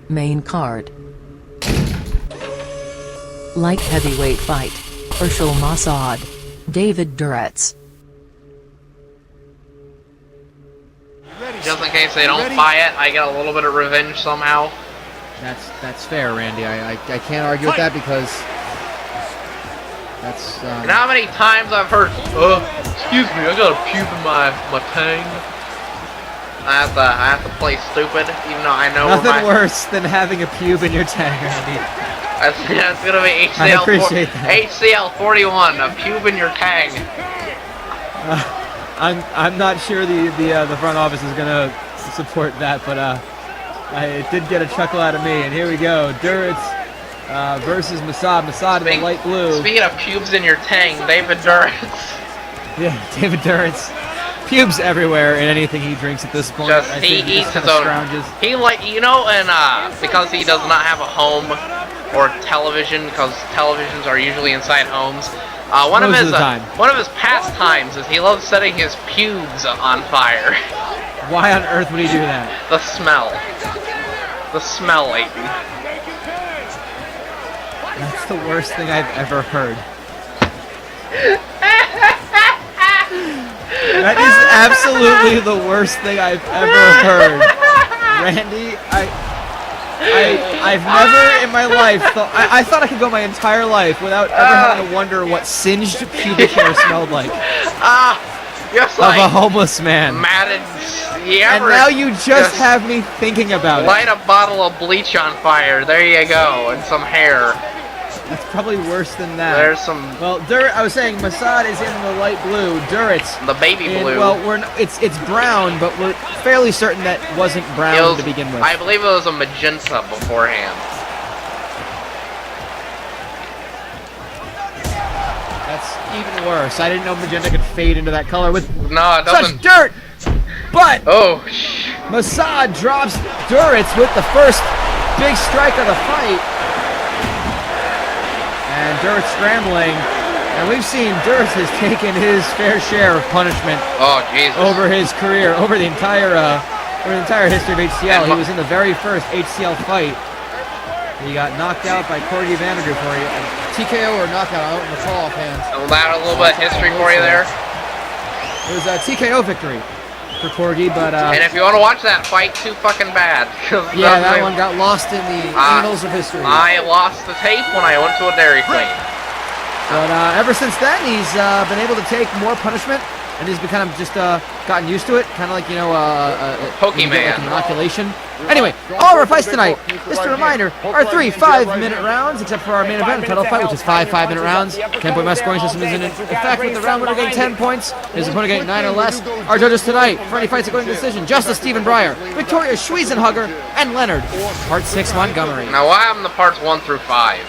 Main card. Light heavyweight fight. Herschel Mossad. David Duritz. Just in case they don't buy it, I get a little bit of revenge somehow. That's fair, Randy. I can't argue with that because that's. You know how many times I've heard, excuse me, I got a pube in my tang. I have to play stupid, even though I know nothing worse than having a pube in your tang, Randy. That's gonna be HCL. I appreciate that. HCL 41, a pube in your tang. I'm not sure the front office is gonna support that, but it did get a chuckle out of me. And here we go, Duritz versus Mossad. Mossad in the light blue. Speaking of pubes in your tang, David Duritz. Yeah, David Duritz. Pubes everywhere in anything he drinks at this point. He eats his own. He and because he does not have a home or television, because televisions are usually inside homes. One of his pastimes is he loves setting his pubes on fire. Why on earth would he do that? The smell. The smell, Leighton. That's the worst thing I've ever heard. That is absolutely the worst thing I've ever heard. Randy, I've never in my life thought I thought I could go my entire life without ever having to wonder what singed pubic hair smelled like. Just of a homeless man. Matted. And now you just have me thinking about it. Light a bottle of bleach on fire. There you go, and some hair. That's probably worse than that. There's some. Well, I was saying Mossad is in the light blue. Duritz. The baby blue. Well, it's brown, but we're fairly certain that wasn't brown to begin with. I believe it was a magenta beforehand. That's even worse. I didn't know magenta could fade into that color with it doesn't. Such dirt. But Mossad drops Duritz with the first big strike of the fight. And Duritz scrambling, and we've seen Duritz has taken his fair share of punishment over his career, over the entire history of HCL. He was in the very first HCL fight. He got knocked out by Corgi Vandergriff for a TKO or knockout. I don't recall offhand. A little bit of history for you there. It was a TKO victory for Corgi, but and if you want to watch that fight, too fucking bad. Yeah, that one got lost in the annals of history. I lost the tape when I went to a Dairy Queen. But ever since then, he's been able to take more punishment, and he's kind of just gotten used to it, kind of like, Pokemon. Like an inoculation. Anyway, all of our fights tonight, just a reminder, are 3 5-minute rounds, except for our main event title fight, which is 5 5-minute rounds. 10-point mass scoring system is in effect with the round winner getting 10 points, his opponent getting 9 or less. Our judges tonight, for any fights going to decision, Justice Stephen Breyer, Victoria Schwiesenhugger, and Leonard, Part 6 Montgomery. Now, why haven't the parts 1 through 5?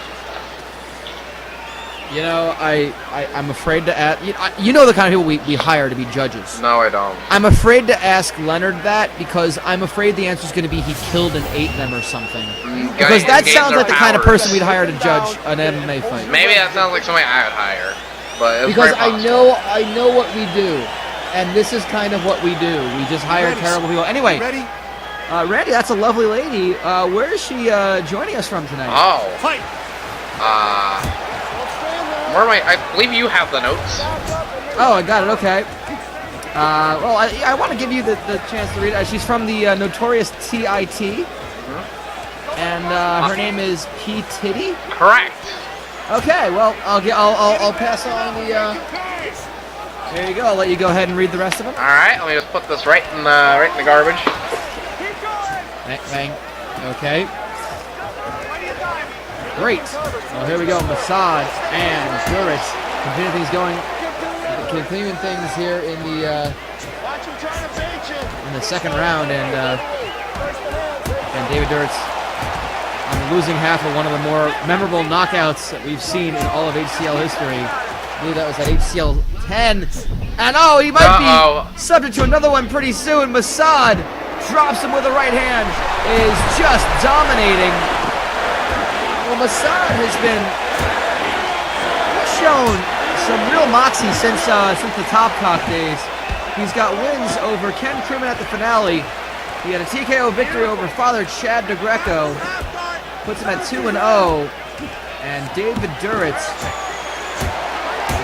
You know, I'm afraid to ask. You know the kind of people we hire to be judges. No, I don't. I'm afraid to ask Leonard that because I'm afraid the answer is going to be he killed and ate them or something. Because that sounds like the kind of person we'd hire to judge an MMA fight. Maybe that sounds like somebody I would hire. But because I know what we do, and this is kind of what we do. We just hire terrible people. Anyway, Randy, that's a lovely lady. Where is she joining us from tonight? Where am I believe you have the notes. Oh, I got it. Okay. Well, I want to give you the chance to read it. She's from the notorious TIT, and her name is P. Titty. Correct. Okay. Well, I'll pass on the. There you go. I'll let you go ahead and read the rest of them. All right. Let me just put this right in the garbage. Bang. Okay. Great. Well, here we go. Mossad and Duritz continuing things here in the second round, and David Duritz on the losing half of one of the more memorable knockouts that we've seen in all of HCL history. I believe that was at HCL 10, and he might be subject to another one pretty soon. Mossad drops him with the right hand, is just dominating. Well, Mossad has shown some real moxie since the Top Cock days. He's got wins over Ken Crimmett at the finale, He had a TKO victory over Father Chad DeGreco. Puts him at 2-0. And David Duritz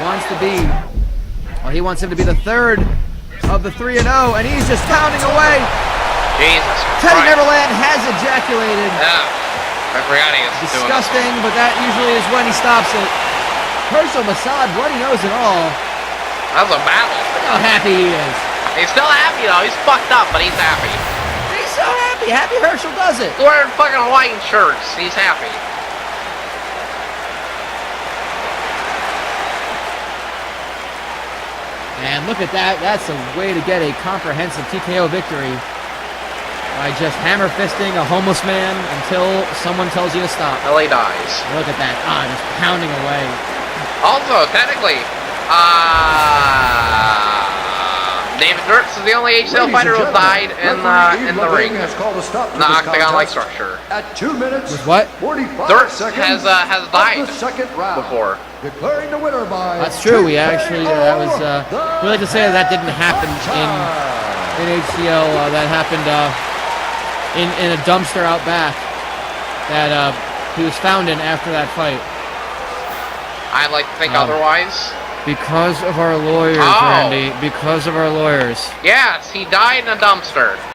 wants to be, well, he wants him to be the third of the 3-0, and he's just pounding away. Jesus Teddy Christ. Neverland has ejaculated. Yeah, I forgot he was Disgusting, but that usually is when he stops it. Herschel Mossad, bloody nose and all. That was a battle. Look how happy he is. He's still happy though. He's fucked up, but he's happy. He's so happy. Happy Herschel does it. He's wearing fucking Hawaiian shirts. He's happy. And look at that. That's a way to get a comprehensive TKO victory by just hammer fisting a homeless man until someone tells you to stop. Till he dies. Look at that. Just pounding away. Also, technically, David Duritz is the only HCL fighter who died in the ring, in the octagon-like structure. At 2 minutes, with what? 45 Duritz seconds has died of the second round. before. Declaring the winner by That's true. We actually that was we like to say that didn't happen in HCL. That happened in a dumpster out back that he was found in after that fight. I'd like to think otherwise. Because of our lawyers, Randy. Because of our lawyers. Yes, he died in a dumpster.